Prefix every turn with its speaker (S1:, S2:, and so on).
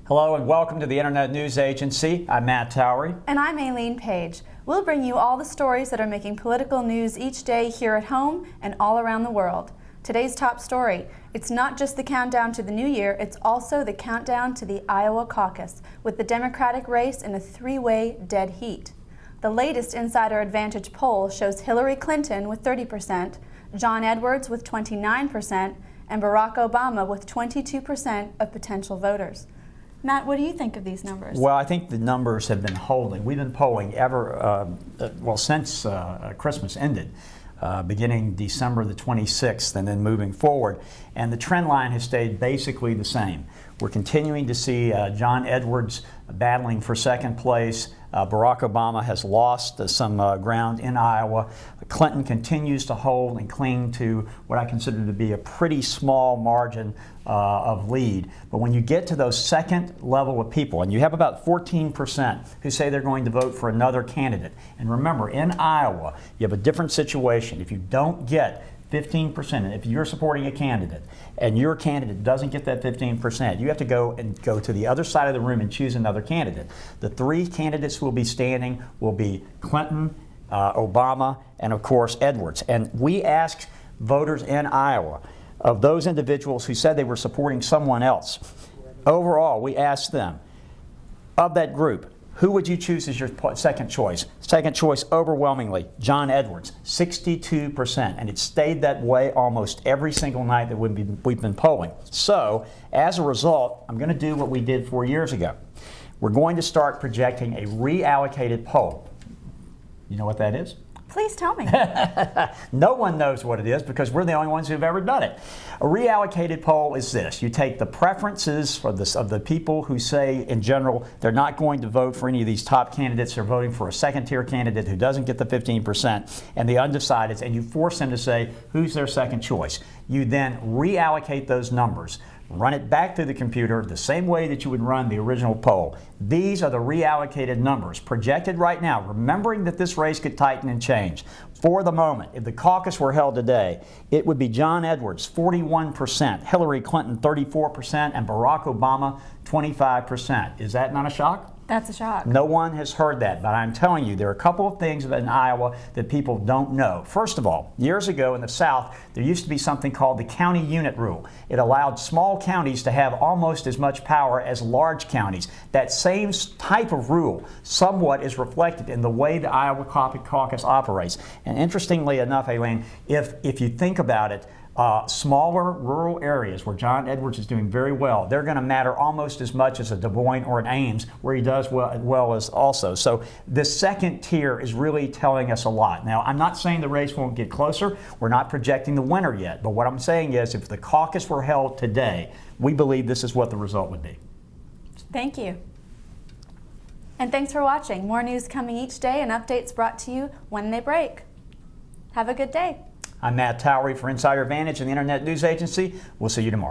S1: Hello and welcome to the Internet News Agency. I'm Matt Towery.
S2: And I'm Aileen Page. We'll bring you all the stories that are making political news each day here at home and all around the world. Today's top story: it's not just the countdown to the new year, it's also the countdown to the Iowa caucus, with the Democratic race in a three-way dead heat. The latest InsiderAdvantage poll shows Hillary Clinton with 30%, John Edwards with 29%, and Barack Obama with 22% of potential voters. Matt, what do you think of these numbers?
S1: Well, I think the numbers have been holding. We've been polling since Christmas ended, beginning December the 26th and then moving forward. And the trend line has stayed basically the same. We're continuing to see John Edwards battling for second place. Barack Obama has lost some ground in Iowa. Clinton continues to hold and cling to what I consider to be a pretty small margin of lead. But when you get to those second level of people, and you have about 14% who say they're going to vote for another candidate. And remember, in Iowa, you have a different situation. If you don't get 15%, if you're supporting a candidate and your candidate doesn't get that 15%, you have to go to the other side of the room and choose another candidate. The three candidates who will be standing will be Clinton, Obama, and of course Edwards. And we asked voters in Iowa, of those individuals who said they were supporting someone else, overall we asked them, of that group, who would you choose as your second choice? Second choice overwhelmingly, John Edwards, 62%. And it stayed that way almost every single night that we've been polling. So, as a result, I'm going to do what we did 4 years ago. We're going to start projecting a reallocated poll. You know what that is?
S2: Please tell me.
S1: No one knows what it is because we're the only ones who've ever done it. A reallocated poll is this. You take the preferences of the people who say, in general, they're not going to vote for any of these top candidates. They're voting for a second-tier candidate who doesn't get the 15%, and the undecideds, and you force them to say who's their second choice. You then reallocate those numbers, run it back through the computer the same way that you would run the original poll. These are the reallocated numbers projected right now, remembering that this race could tighten and change. For the moment, if the caucus were held today, it would be John Edwards, 41%, Hillary Clinton, 34%, and Barack Obama, 25%. Is that not a shock?
S2: That's a shock.
S1: No one has heard that, but I'm telling you, there are a couple of things in Iowa that people don't know. First of all, years ago in the South, there used to be something called the county unit rule. It allowed small counties to have almost as much power as large counties. That same type of rule somewhat is reflected in the way the Iowa caucus operates. And interestingly enough, Aileen, if you think about it, smaller rural areas where John Edwards is doing very well, they're going to matter almost as much as a Des Moines or an Ames, where he does well as also. So the second tier is really telling us a lot. Now, I'm not saying the race won't get closer. We're not projecting the winner yet. But what I'm saying is, if the caucus were held today, we believe this is what the result would be.
S2: Thank you. And thanks for watching. More news coming each day and updates brought to you when they break. Have a good day.
S1: I'm Matt Towery for InsiderAdvantage and the Internet News Agency. We'll see you tomorrow.